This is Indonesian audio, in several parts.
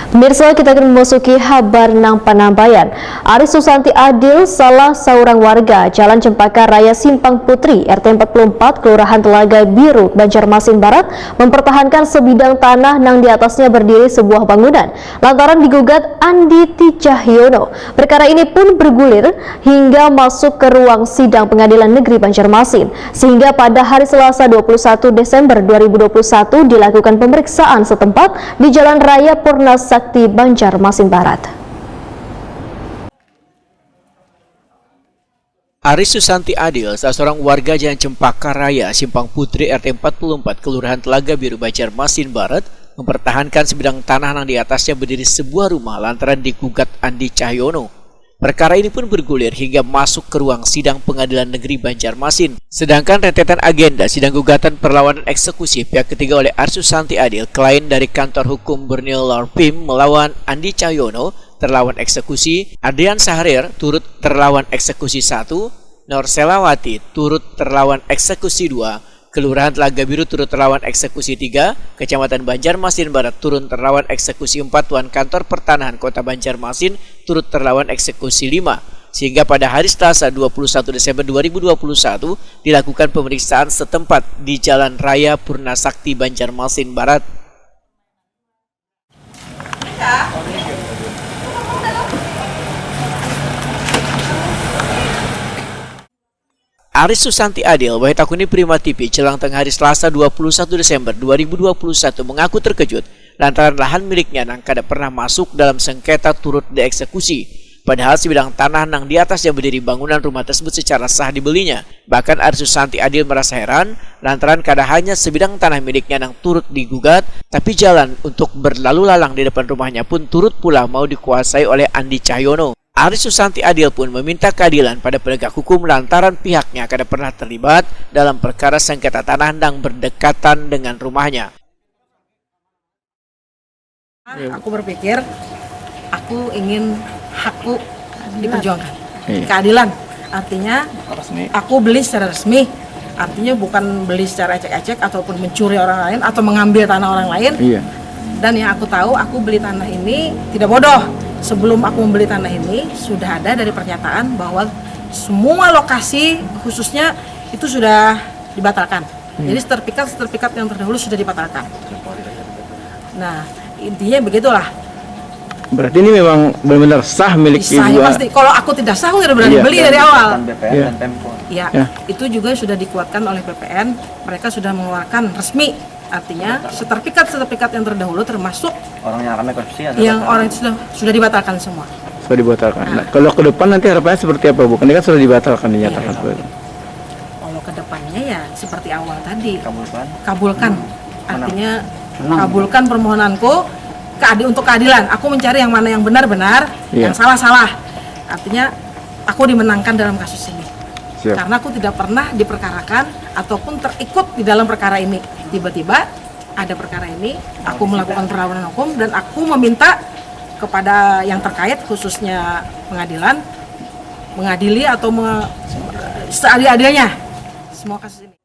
Pemirsa, kita akan memasuki kabar nang Panambayan. Aris Susanti Adil, salah seorang warga Jalan Cempaka Raya Simpang Putri, RT 44, Kelurahan Telaga Biru, Banjarmasin Barat, mempertahankan sebidang tanah nang di atasnya berdiri sebuah bangunan, lantaran digugat Andi Cahyono. Perkara ini pun bergulir hingga masuk ke ruang sidang Pengadilan Negeri Banjarmasin, sehingga pada hari Selasa 21 Desember 2021 dilakukan pemeriksaan setempat di Jalan Raya Purna Sakti, Banjarmasin Barat. Aris Susanti Adil, salah seorang warga Jalan Cempaka Raya Simpang Putri RT 44 Kelurahan Telaga Biru Banjarmasin Barat, mempertahankan sebidang tanah yang di atasnya berdiri sebuah rumah lantaran digugat Andi Cahyono. Perkara ini pun bergulir hingga masuk ke ruang sidang Pengadilan Negeri Banjarmasin. Sedangkan rentetan agenda sidang gugatan perlawanan eksekusi pihak ketiga oleh Aris Susanti Adil, klien dari kantor hukum Borneo Law Firm, melawan Andi Cahyono, terlawan eksekusi, Adrian Sahrir turut terlawan eksekusi 1, Nur Selawati turut terlawan eksekusi 2, Kelurahan Telaga Biru turut terlawan eksekusi 3, Kecamatan Banjarmasin Barat turut terlawan eksekusi 4, Tuan Kantor Pertanahan Kota Banjarmasin turut terlawan eksekusi 5. Sehingga pada hari Selasa 21 Desember 2021 dilakukan pemeriksaan setempat di Jalan Raya Purna Sakti, Banjarmasin Barat. Aris Susanti Adil, Wahid Akuni Prima TV, jelang tengah hari Selasa 21 Desember 2021 mengaku terkejut lantaran lahan miliknya nang kada pernah masuk dalam sengketa turut dieksekusi. Padahal sebidang tanah nang di atasnya berdiri bangunan rumah tersebut secara sah dibelinya. Bahkan Aris Susanti Adil merasa heran lantaran kada hanya sebidang tanah miliknya nang turut digugat, tapi jalan untuk berlalu lalang di depan rumahnya pun turut pula mau dikuasai oleh Andi Cahyono. Aris Susanti Adil pun meminta keadilan pada penegak hukum lantaran pihaknya kada pernah terlibat dalam perkara sengketa tanah yang berdekatan dengan rumahnya. Aku berpikir, aku ingin hakku diperjuangkan. Keadilan, artinya aku beli secara resmi, artinya bukan beli secara ecek-ecek ataupun mencuri orang lain atau mengambil tanah orang lain. Dan yang aku tahu, aku beli tanah ini tidak bodoh. Sebelum aku membeli tanah ini, sudah ada dari pernyataan bahwa semua lokasi khususnya itu sudah dibatalkan. Jadi sertifikat yang terdahulu sudah dibatalkan. Nah, intinya begitulah. Berarti ini memang benar-benar sah milik ibu. Pasti. Kalau aku tidak sah, aku tidak berani beli dari awal. BPN dan itu juga sudah dikuatkan oleh BPN. Mereka sudah mengeluarkan resmi. Artinya sertifikat yang terdahulu termasuk orang yang akan rekonstruksi yang orang sudah dibatalkan semua. Sudah dibatalkan. Nah, kalau ke depan nanti harapannya seperti apa, Bu? Ini kan sudah dibatalkan dinyatakan. Kalau ke depannya ya seperti awal tadi. Kabulkan. Artinya kabulkan permohonanku untuk keadilan. Aku mencari yang mana yang benar-benar, yang salah-salah. Artinya aku dimenangkan dalam kasus ini. Siap. Karena aku tidak pernah diperkarakan ataupun terikut di dalam perkara ini. Tiba-tiba ada perkara ini, aku melakukan perlawanan hukum dan aku meminta kepada yang terkait, khususnya pengadilan, mengadili atau seadil-adilnya semua kasus ini.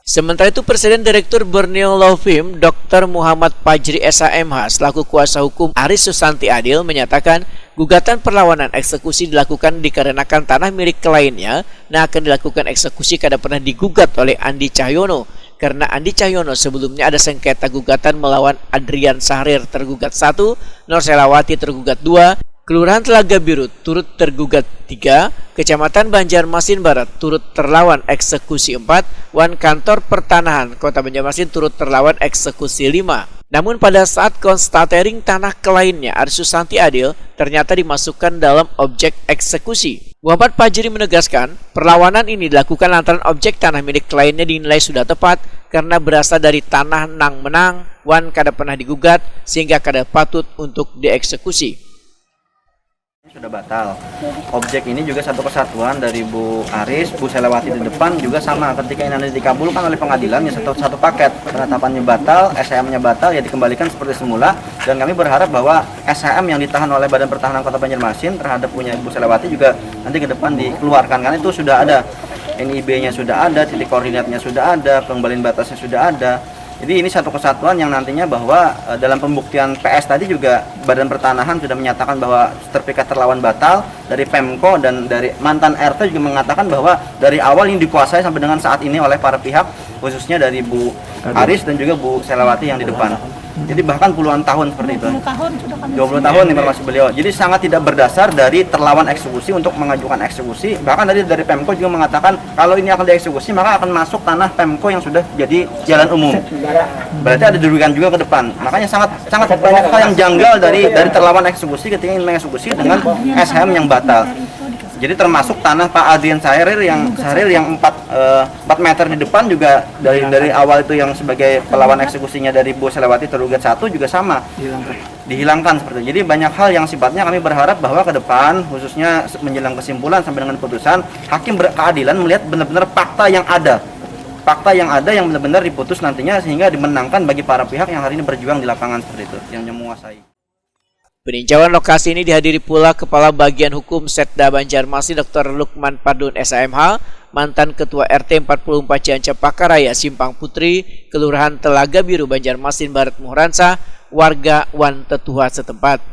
Sementara itu, Presiden Direktur Borneo Law Firm Dr. Muhammad Fajri SHMH selaku kuasa hukum Aris Susanti Adil menyatakan gugatan perlawanan eksekusi dilakukan dikarenakan tanah milik kliennya yang akan dilakukan eksekusi kada pernah digugat oleh Andi Cahyono. Karena Andi Cahyono sebelumnya ada sengketa gugatan melawan Adrian Sahrir tergugat 1, Nur Selawati tergugat 2, Kelurahan Telaga Biru turut tergugat 3, Kecamatan Banjarmasin Barat turut terlawan eksekusi 4, Wan Kantor Pertanahan Kota Banjarmasin turut terlawan eksekusi 5. Namun pada saat konstatering tanah kliennya Aris Susanti Adil ternyata dimasukkan dalam objek eksekusi. Muhammad Fajri menegaskan perlawanan ini dilakukan lantaran objek tanah milik kliennya dinilai sudah tepat karena berasal dari tanah nang menang, wan kada pernah digugat sehingga kada patut untuk dieksekusi. Sudah batal. Objek ini juga satu kesatuan dari Bu Aris, Bu Selawati di depan juga sama. Ketika ini nanti dikabulkan oleh pengadilan, ya satu paket. Penetapannya batal, SHM-nya batal, ya dikembalikan seperti semula. Dan kami berharap bahwa SHM yang ditahan oleh Badan Pertahanan Kota Banjarmasin terhadap punya Bu Selawati juga nanti ke depan dikeluarkan. Karena itu sudah ada NIB-nya, sudah ada titik koordinatnya, sudah ada pengembalian batasnya, sudah ada. Jadi ini satu kesatuan yang nantinya bahwa dalam pembuktian PS tadi juga Badan Pertanahan sudah menyatakan bahwa sertifikat terlawan batal, dari Pemko dan dari mantan RT juga mengatakan bahwa dari awal ini dikuasai sampai dengan saat ini oleh para pihak, khususnya dari Bu Aris dan juga Bu Selawati yang di depan. Jadi bahkan puluhan tahun seperti itu. 20 tahun informasi beliau. Jadi sangat tidak berdasar dari terlawan eksekusi untuk mengajukan eksekusi. Bahkan dari Pemko juga mengatakan kalau ini akan dieksekusi maka akan masuk tanah Pemko yang sudah jadi jalan umum. Berarti ada dirugikan juga ke depan. Makanya sangat banyak hal yang janggal dari terlawan eksekusi ketika ingin mengeksekusi dengan SHM yang batal. Jadi termasuk tanah Pak Adrian Saherir yang 4 meter di depan juga dari awal itu yang sebagai pelawan eksekusinya dari Bu Selawati tergugat 1 juga sama dihilangkan seperti itu. Jadi banyak hal yang sifatnya kami berharap bahwa ke depan khususnya menjelang kesimpulan sampai dengan putusan hakim berkeadilan melihat benar-benar fakta yang ada yang benar-benar diputus nantinya sehingga dimenangkan bagi para pihak yang hari ini berjuang di lapangan seperti itu yang menguasai. Peninjauan lokasi ini dihadiri pula Kepala Bagian Hukum Setda Banjarmasin Dr. Lukman Padun SAMH, mantan Ketua RT 44 Ciancapak Raya Simpang Putri, Kelurahan Telaga Biru Banjarmasin Barat Muhransa, warga Wan Tetuha setempat.